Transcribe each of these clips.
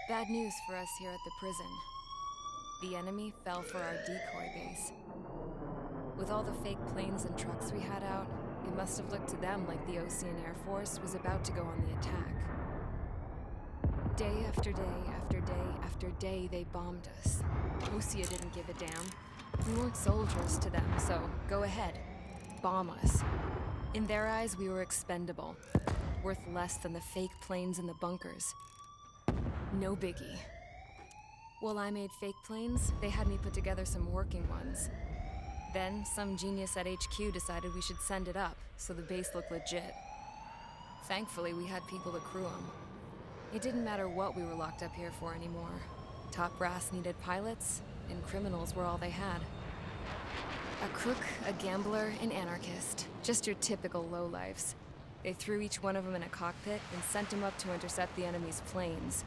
Bad news for us here at the prison. The enemy fell for our decoy base. With all the fake planes and trucks we had out, it must have looked to them like the Osean Air Force was about to go on the attack. Day after day after day after day, they bombed us. Osean didn't give a damn. We weren't soldiers to them, so go ahead. Bomb us. In their eyes, we were expendable. Worth less than the fake planes in the bunkers. No biggie. While I made fake planes, they had me put together some working ones. Then, some genius at HQ decided we should send it up, so the base looked legit. Thankfully, we had people to crew them. It didn't matter what we were locked up here for anymore. Top brass needed pilots, and criminals were all they had. A crook, a gambler, an anarchist. Just your typical lowlifes. They threw each one of them in a cockpit and sent them up to intercept the enemy's planes.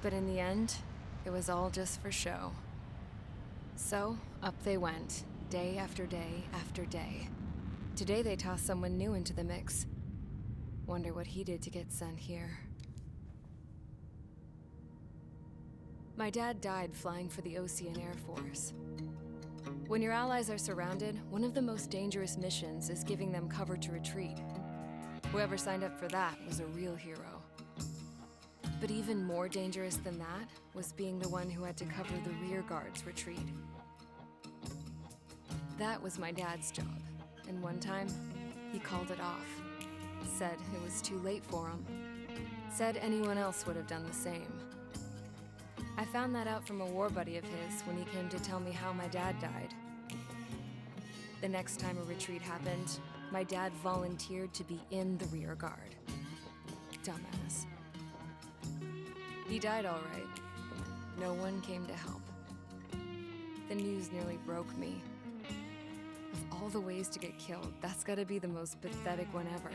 But in the end, it was all just for show. So, up they went, day after day after day. Today they tossed someone new into the mix. Wonder what he did to get sent here. My dad died flying for the Osean Air Force. When your allies are surrounded, one of the most dangerous missions is giving them cover to retreat. Whoever signed up for that was a real hero. But even more dangerous than that was being the one who had to cover the rear guard's retreat. That was my dad's job, and one time, he called it off. Said it was too late for him. Said anyone else would have done the same. I found that out from a war buddy of his when he came to tell me how my dad died. The next time a retreat happened, my dad volunteered to be in the rear guard. Dumbass. He died all right. No one came to help. The news nearly broke me. Of all the ways to get killed, that's gotta be the most pathetic one ever.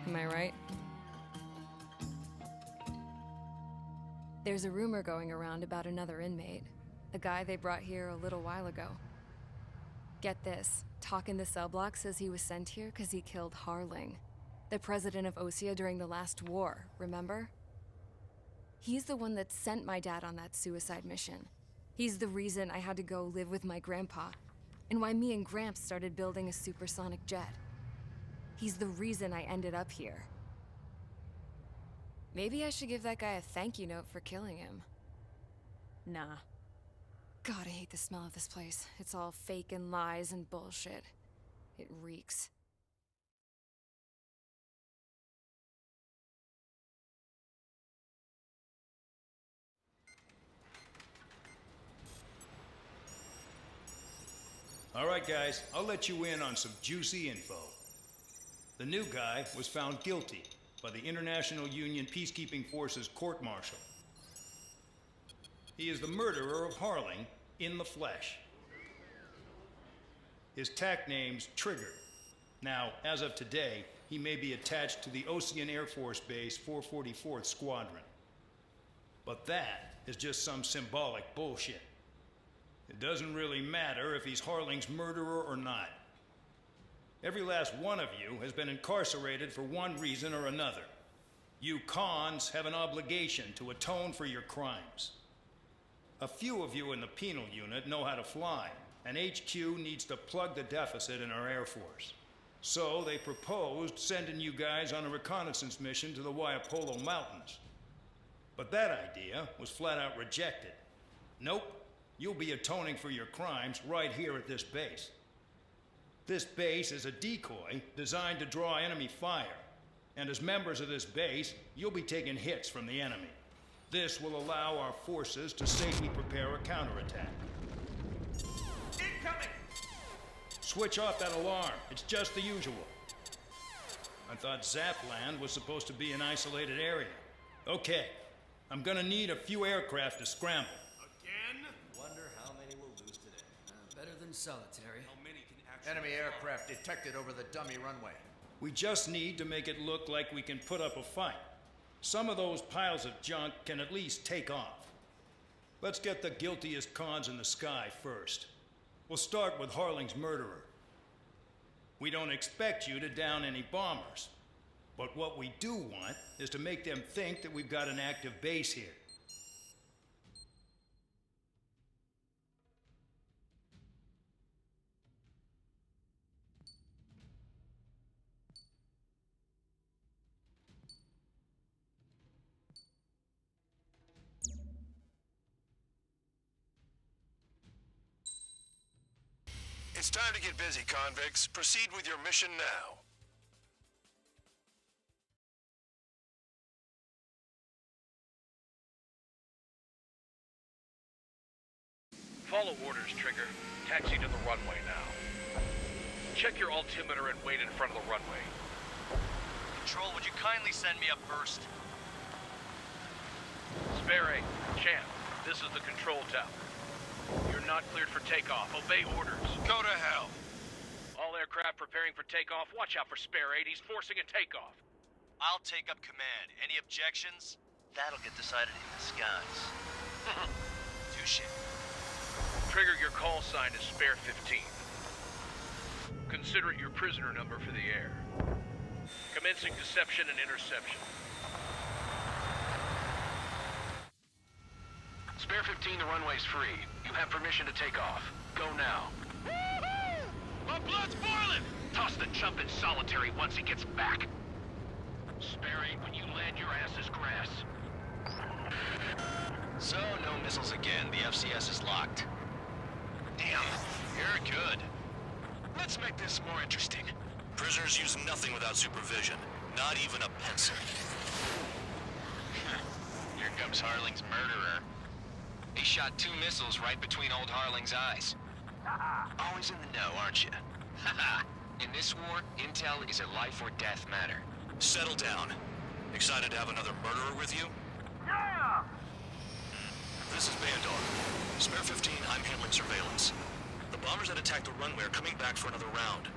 Am I right? There's a rumor going around about another inmate. A guy they brought here a little while ago. Get this, Talk in the cell block says he was sent here because he killed Harling, the president of Osean during the last war, remember? He's the one that sent my dad on that suicide mission. He's the reason I had to go live with my grandpa, and why me and Gramps started building a supersonic jet. He's the reason I ended up here. Maybe I should give that guy a thank you note for killing him. Nah. God, I hate the smell of this place. It's all fake and lies and bullshit. It reeks. All right, guys, I'll let you in on some juicy info. The new guy was found guilty by the International Union Peacekeeping Forces court-martial. He is the murderer of Harling in the flesh. His tack name's Trigger. Now, as of today, he may be attached to the Osean Air Force Base 444th Squadron. But that is just some symbolic bullshit. It doesn't really matter if he's Harling's murderer or not. Every last one of you has been incarcerated for one reason or another. You cons have an obligation to atone for your crimes. A few of you in the penal unit know how to fly, and HQ needs to plug the deficit in our Air Force. So they proposed sending you guys on a reconnaissance mission to the Waiapolo Mountains. But that idea was flat out rejected. Nope, you'll be atoning for your crimes right here at this base. This base is a decoy designed to draw enemy fire, and as members of this base, you'll be taking hits from the enemy. This will allow our forces to safely prepare a counterattack. Incoming! Switch off that alarm. It's just the usual. I thought Zapland was supposed to be an isolated area. Okay, I'm gonna need a few aircraft to scramble. Again? Wonder how many we'll lose today. Better than solitary. How many can actually Enemy aircraft detected over the dummy runway. We just need to make it look like we can put up a fight. Some of those piles of junk can at least take off. Let's get the guiltiest cons in the sky first. We'll start with Harling's murderer. We don't expect you to down any bombers. But what we do want is to make them think that we've got an active base here. It's time to get busy, convicts. Proceed with your mission now. Follow orders, Trigger. Taxi to the runway now. Check your altimeter and wait in front of the runway. Control, would you kindly send me up first? Spare 8, Champ, this is the control tower. You're not cleared for takeoff. Obey orders. Go to hell. All aircraft preparing for takeoff. Watch out for Spare 8. He's forcing a takeoff. I'll take up command. Any objections? That'll get decided in the skies. Touche. Trigger, your call sign is Spare 15. Consider it your prisoner number for the air. Commencing deception and interception. Spare 15, the runway's free. You have permission to take off. Go now. My blood's boiling! Toss the chump in solitary once he gets back. Spare 8, when you land, your ass is grass. So, no missiles again. The FCS is locked. Damn, you're good. Let's make this more interesting. Prisoners use nothing without supervision. Not even a pencil. Here comes Harling's murderer. He shot 2 missiles right between old Harling's eyes. Always in the know, aren't you? In this war, intel is a life or death matter. Settle down. Excited to have another murderer with you? Yeah! This is Bandar. Spare 15, I'm handling surveillance. The bombers that attacked the runway are coming back for another round.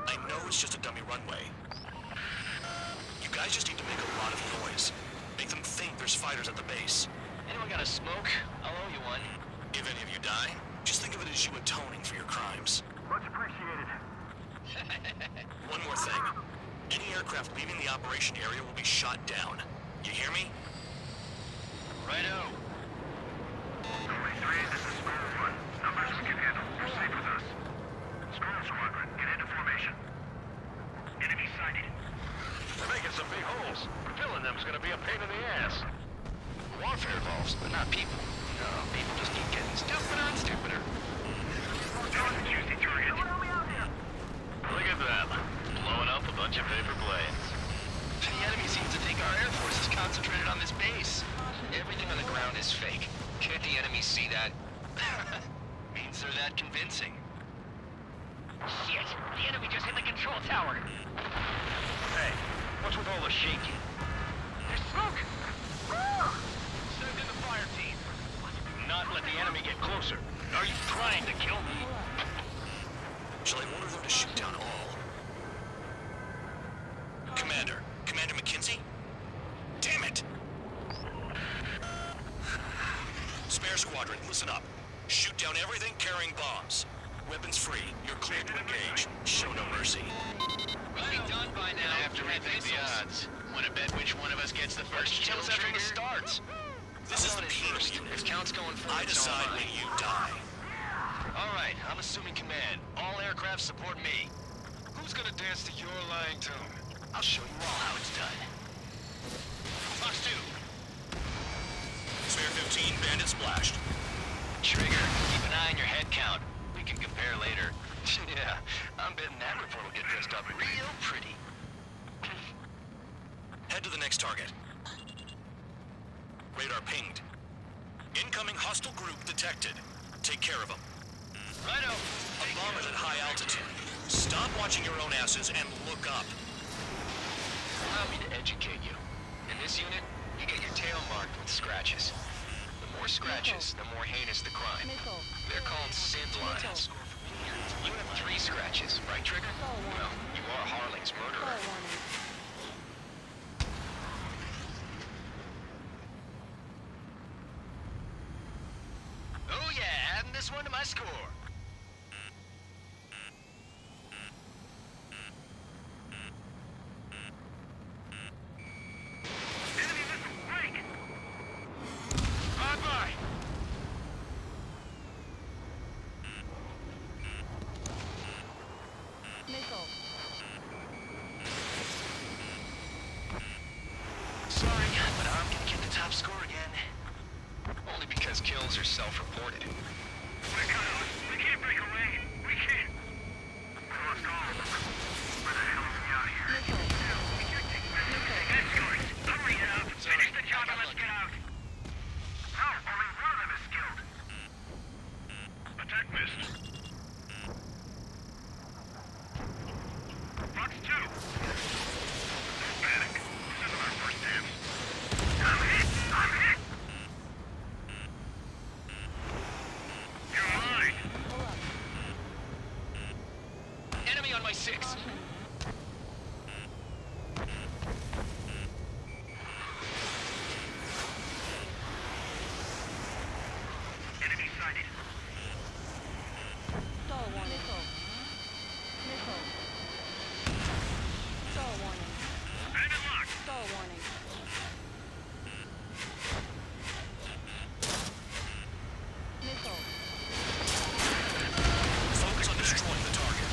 I know it's just a dummy runway. You guys just need to make a lot of noise. Make them think there's fighters at the base. Anyone got a smoke? I'll owe you one. If any of you die, just think of it as you atoning for your crimes. Much appreciated. One more thing. Any aircraft leaving the operation area will be shot down. You hear me? Righto. 23, this is Spare 1. Numbers we can handle. Proceed with us. Spare Squadron, get into formation. Enemy sighted. They're making some big holes. Filling them's gonna be a pain in the ass. Warfare evolves, but not people. No, people just keep getting stupider and stupider. Juicy target. Look at them. Blowing up a bunch of paper planes. The enemy seems to think our Air Force is concentrated on this base. Everything on the ground is fake. Can't the enemy see that? Means they're that convincing. Shit! The enemy just hit the control tower! Hey, what's with all the shaking? There's smoke! Send in the fire team. Not let the enemy get closer. Are you trying to kill me? Shall I order them to shoot down all? Commander McKenzie? Damn it! Spare Squadron, listen up. Shoot down everything carrying bombs. Weapons free. You're cleared to engage. Show no mercy. We'll be done by now. I have to rethink the odds. Wanna bet which one of us gets the first kill from the trigger? start. This is the penal If unit. count's going for I decide when you die. All right, I'm assuming command. All aircraft support me. Who's gonna dance to your lying tune? I'll show you all how it's done. Fox 2. Spare 15, bandit splashed. Trigger, keep an eye on your head count. We can compare later. Yeah, I'm betting that report will get dressed up real pretty. Head to the next target. Radar pinged. Incoming hostile group detected. Take care of them. Righto. A bomber's at high altitude. Stop watching your own asses and look up. Allow me to educate you. In this unit, you get your tail marked with scratches. The more scratches, the more heinous the crime. They're called SID lines. You have 3 scratches, right, Trigger? Well, you are Harling's murderer. Oh yeah, adding this one to my score. Enemy missile break! Bye-bye! Sorry, but I'm gonna get the top score again. Only because kills are self-reported. We can't break a lane. We can't. on my 6. Enemy sighted. Stall warning. Missile. Stall warning. Enemy locked. Stall warning. Missile. Focus on destroying the target.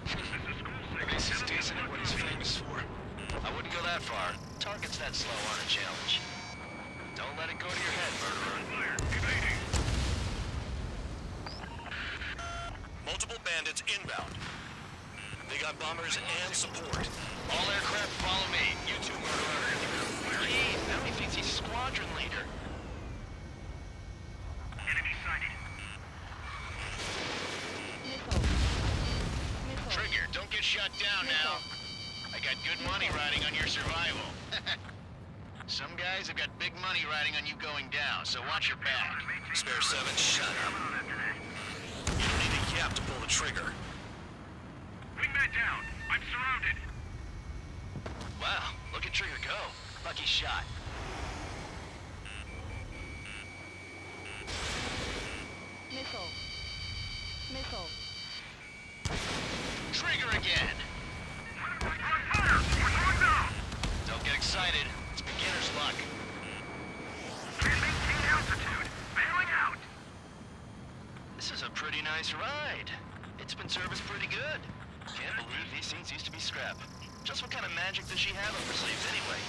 This is school This is decent at what he's famous for. I wouldn't go that far. Targets that slow aren't a challenge. Don't let it go to your head, murderer. fire. Evading. Multiple bandits inbound. They got bombers and support. All aircraft follow me. You two, murderer. Hey, now he thinks he's squadron leader. Enemy sighted. Missile. Missile. Trigger, don't get shut down now. I got good money riding on your survival. Some guys have got big money riding on you going down, so watch your back. Spare 7, shut up. You don't need a yap to pull the trigger. Wingman down. I'm surrounded. Wow, look at Trigger go. Lucky shot. Missile. Missile. Trigger again. On fire. We're going down. Don't get excited. It's beginner's luck. Can't maintain altitude. Bailing out. This is a pretty nice ride. It's been serviced pretty good. Can't believe these things used to be scrap. Just what kind of magic does she have up her sleeves anyway?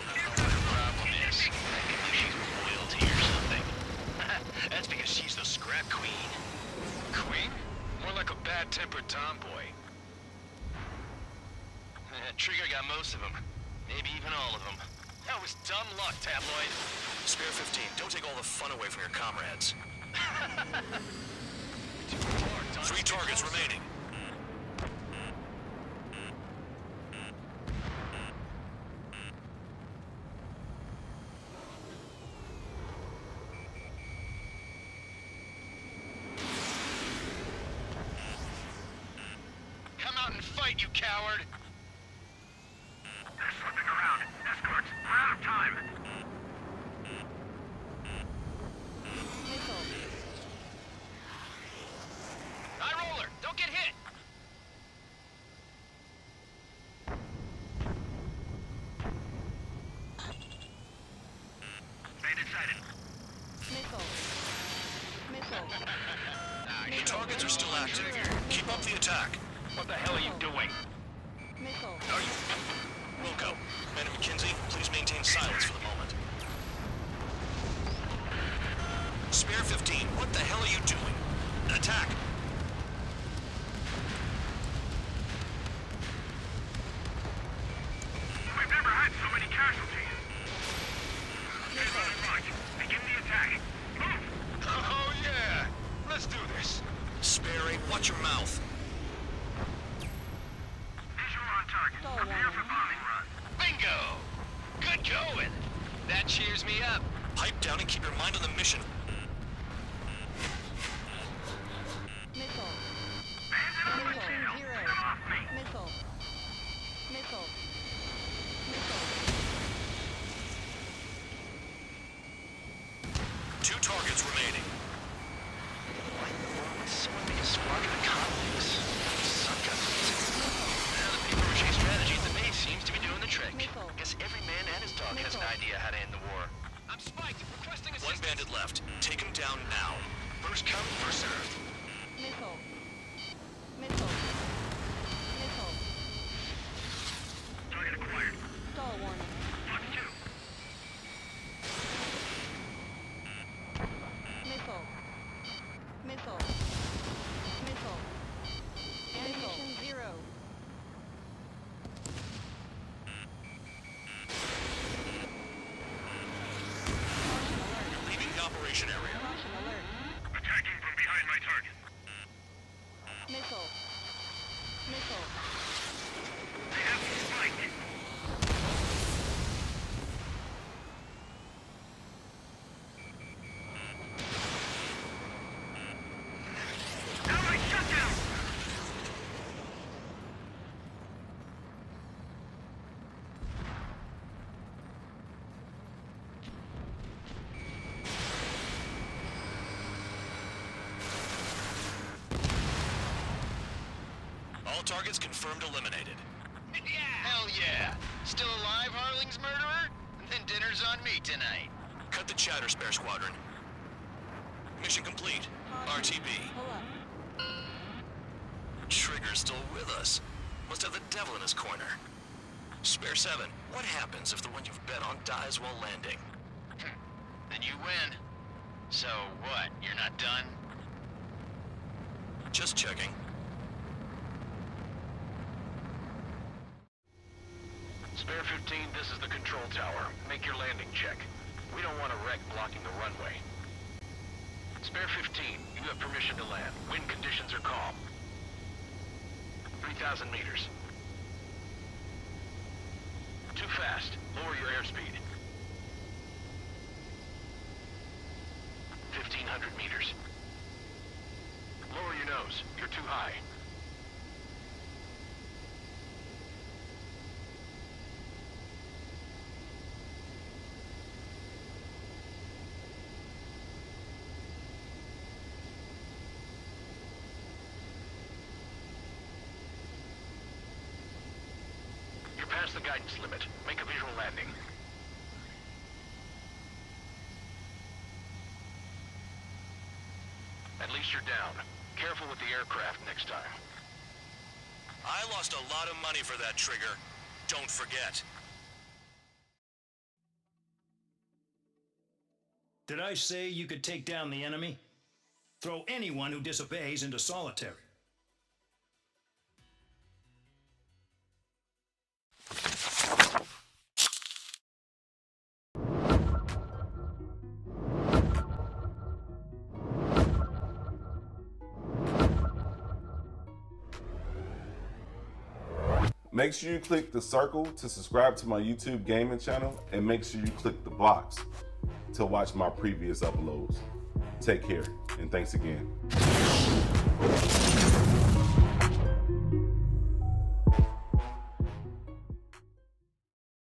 I don't know what her problem is. I can believe she's royalty or something. That's because she's the scrap queen. Queen? More like a bad-tempered tomboy. Trigger got most of them. Maybe even all of them. That was dumb luck, tabloid. Spare 15, don't take all the fun away from your comrades. 3 targets remaining. Come out and fight, you coward! They're slipping around. Escorts, we're out of time. Missile. High roller, don't get hit! Bandit sighted. Missile. Missile. Your targets are still active. Keep up the attack. What the hell are you doing? Missile. Are you... Wilco, Commander McKenzie, please maintain silence for the moment. Spare 15, what the hell are you doing? Attack! We've never had so many casualties. Get on the march. Begin the attack. Move! Oh yeah! Let's do this! Spare 8, watch your mouth. Visual on target. Stall Prepare for warning. bombing run. Bingo! Good going! That cheers me up. Pipe down and keep your mind on the mission. Missile. Bandit on my Missile. tail. 0. Get off me. Missile. Missile. Missile. 2 targets remaining. Why would someone make a squadron of convicts? Suck up. Now the paper-mache strategy at the base seems to be doing the trick. Missile. Guess every man and his dog has an Missile. idea how to end the war. I'm spiked. Requesting assistance. 1 bandit left. Take him down now. First come, first served. Missile. Missile. Missile. Target acquired. Stall warning. Watch 2. Missile. Missile. Missile. Ammunition 0. Caution alert. Leaving the operation area. Caution alert. Attacking from behind my target. Missile. Missile. They have me spiked. Allied shutdown! All targets confirmed eliminated. Hell yeah! Still alive, Harling's murderer? Then dinner's on me tonight. Cut the chatter, Spare Squadron. Mission complete. RTB. Pull up. Trigger's still with us. Must have the devil in his corner. Spare 7, what happens if the one you've bet on dies while landing? Then you win. So what, you're not done? Just checking. Spare 15, this is the control tower. Make your landing check. We don't want a wreck blocking the runway. Spare 15, you have permission to land. Wind conditions are calm. 3,000 meters. Too fast. Lower your airspeed. 1,500 meters. Lower your nose. You're too high. You're past the guidance limit. Make a visual landing. At least you're down. Careful with the aircraft next time. I lost a lot of money for that trigger. Don't forget. Did I say you could take down the enemy? Throw anyone who disobeys into solitary. Make sure you click the circle to subscribe to my YouTube gaming channel, and make sure you click the box to watch my previous uploads. Take care, and thanks again.